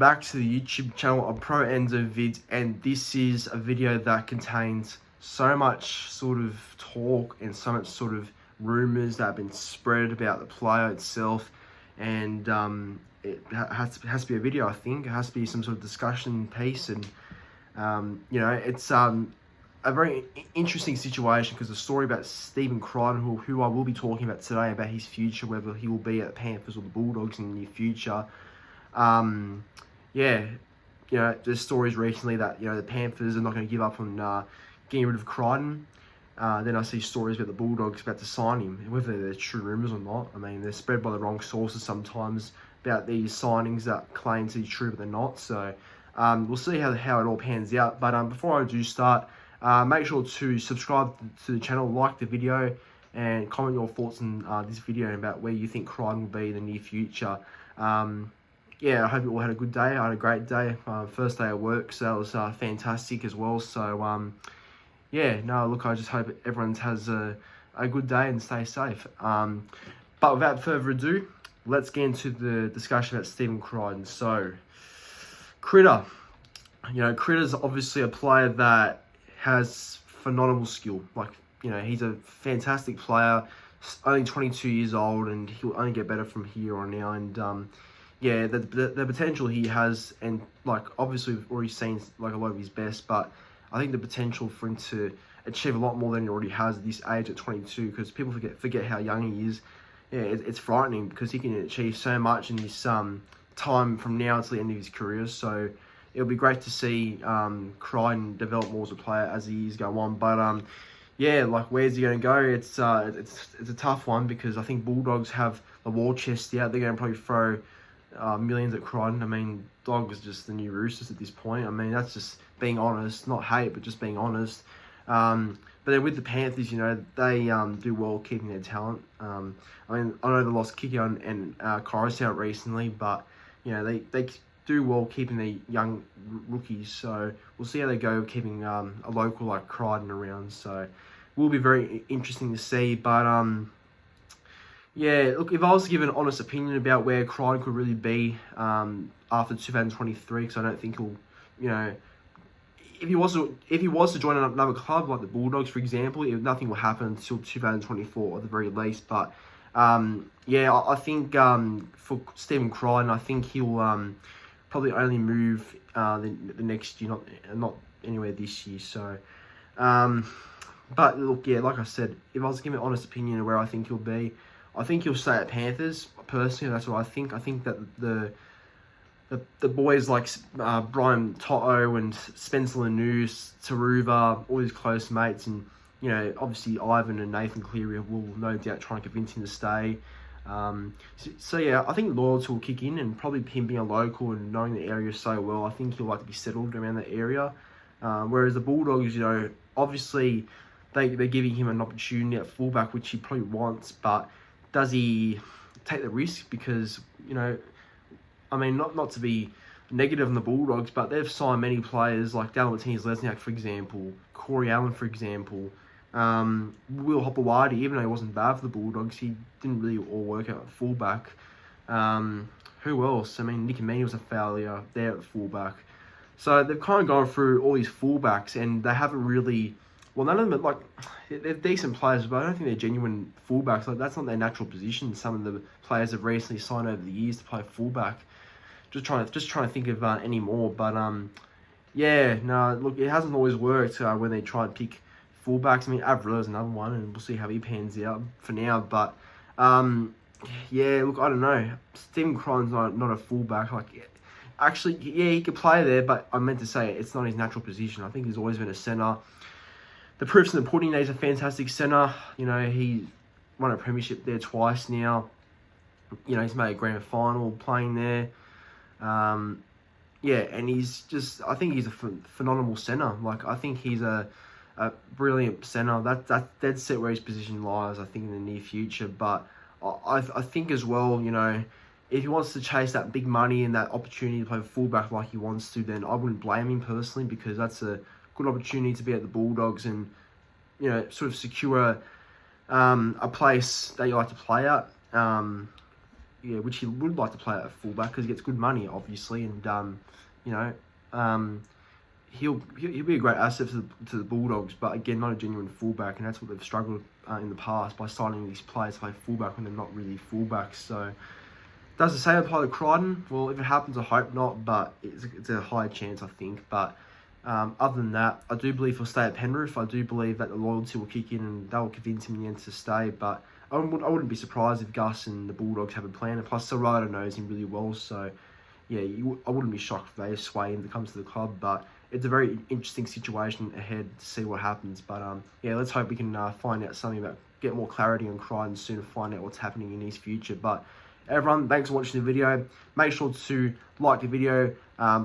back to the YouTube channel of Pro Enzo Vids, and this is a video that contains so much sort of talk and so much sort of rumours that have been spread about the player itself, and it has to be a video. I think it has to be some sort of discussion piece, and you know, it's a very interesting situation because the story about Stephen Crichton, who I will be talking about today, about his future, whether he will be at the Panthers or the Bulldogs in the near future. Yeah, you know, there's stories recently that, you know, the Panthers are not going to give up on getting rid of Crichton. Then I see stories about the Bulldogs about to sign him, whether they're true rumours or not. I mean, they're spread by the wrong sources sometimes about these signings that claim to be true, but they're not. So we'll see how it all pans out. But before I do start, make sure to subscribe to the channel, like the video, and comment your thoughts on this video about where you think Crichton will be in the near future. Yeah, I hope you all had a good day. I had a great day. First day of work, so that was fantastic as well. So, yeah, no, look, I just hope everyone has a good day and stay safe. But without further ado, let's get into the discussion about Stephen Crichton. So, Critta. You know, Critta's obviously a player that has phenomenal skill. Like, you know, he's a fantastic player, only 22 years old, and he'll only get better from here on out. And, yeah, the potential he has, and like obviously we've already seen like a lot of his best, but I think the potential for him to achieve a lot more than he already has at this age at 22, because people forget how young he is. Yeah, it's frightening because he can achieve so much in this time from now until the end of his career. So it'll be great to see Crichton develop more as a player as the years go on. But yeah, like, where's he going to go? It's a tough one because I think Bulldogs have the war chest out. They're going to probably throw millions at Crichton. I mean, Dogs just the new Roosters at this point. I mean, that's just being honest, not hate, but just being honest. But then with the Panthers, you know, they do well keeping their talent. I mean, I know they lost Kicker and Crichton out recently, but you know, they do well keeping their young rookies. So we'll see how they go keeping a local like Crichton around. So it will be very interesting to see. But yeah, look, if I was to give an honest opinion about where Crichton could really be after 2023, because I don't think he'll, you know, if he was to join another club like the Bulldogs, for example, nothing will happen until 2024 at the very least. But yeah, I think for Stephen Crichton, I think he'll probably only move the next year, not anywhere this year. So, but look, yeah, like I said, if I was to give an honest opinion of where I think he'll be, I think he'll stay at Panthers. Personally, that's what I think. I think that the boys like Brian Toto and Spencer Lanu, Taruva, all his close mates, and you know, obviously Ivan and Nathan Cleary will no doubt try and convince him to stay. So yeah, I think loyalty will kick in, and probably him being a local and knowing the area so well, I think he'll like to be settled around that area. Whereas the Bulldogs, you know, obviously they're giving him an opportunity at fullback, which he probably wants, but does he take the risk? Because, you know, I mean, not to be negative on the Bulldogs, but they've signed many players like Dallin Martinez-Lesniak, for example, Corey Allen, for example, Will Hopewadi, even though he wasn't bad for the Bulldogs, he didn't really all work out at fullback. Who else? I mean, Nick Amini was a failure there at fullback. So they've kind of gone through all these fullbacks, and they haven't really... Well, none of them are, like, they're decent players, but I don't think they're genuine fullbacks. Like, that's not their natural position. Some of the players have recently signed over the years to play fullback. Just trying to think of any more. But yeah, no, look, it hasn't always worked when they try and pick fullbacks. I mean, Avrila's another one, and we'll see how he pans out for now. But yeah, look, I don't know. Stephen Crichton's not a fullback. Like, actually, yeah, he could play there, but I meant to say it's not his natural position. I think he's always been a centre. The proof's in the pudding. He's a fantastic centre. You know, he won a premiership there twice now. You know, he's made a grand final playing there. Yeah, and he's just... I think he's a phenomenal centre. Like, I think he's a brilliant centre. That's dead set where his position lies, I think, in the near future. But I think as well, you know, if he wants to chase that big money and that opportunity to play fullback like he wants to, then I wouldn't blame him personally, because that's a good opportunity to be at the Bulldogs and, you know, sort of secure a place that you like to play at. which he would like to play at fullback because he gets good money, obviously, and he'll be a great asset to the Bulldogs, but again, not a genuine fullback, and that's what they've struggled in the past by signing these players to play fullback when they're not really fullbacks. So, does the same apply to Crichton? Well, if it happens, I hope not, but it's a high chance, I think. But other than that, I do believe he'll stay at Penrith. I do believe that the loyalty will kick in and they'll convince him in the end to stay. But I wouldn't be surprised if Gus and the Bulldogs have a plan. And plus, Serrata knows him really well, so yeah, I wouldn't be shocked if they sway him to come to the club. But it's a very interesting situation ahead to see what happens. But yeah, let's hope we can find out something about, get more clarity on Crichton soon and find out what's happening in his future. But everyone, thanks for watching the video. Make sure to like the video,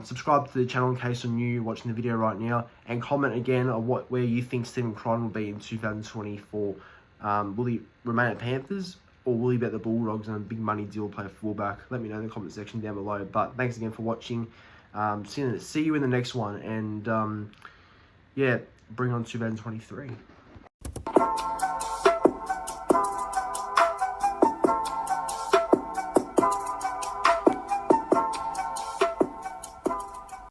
subscribe to the channel in case you're new watching the video right now, and comment again on where you think Stephen Crichton will be in 2024. Will he remain at Panthers, or will he be at the Bulldogs on a big money deal, play a fullback? Let me know in the comment section down below. But thanks again for watching. See you in the next one, and yeah, bring on 2023.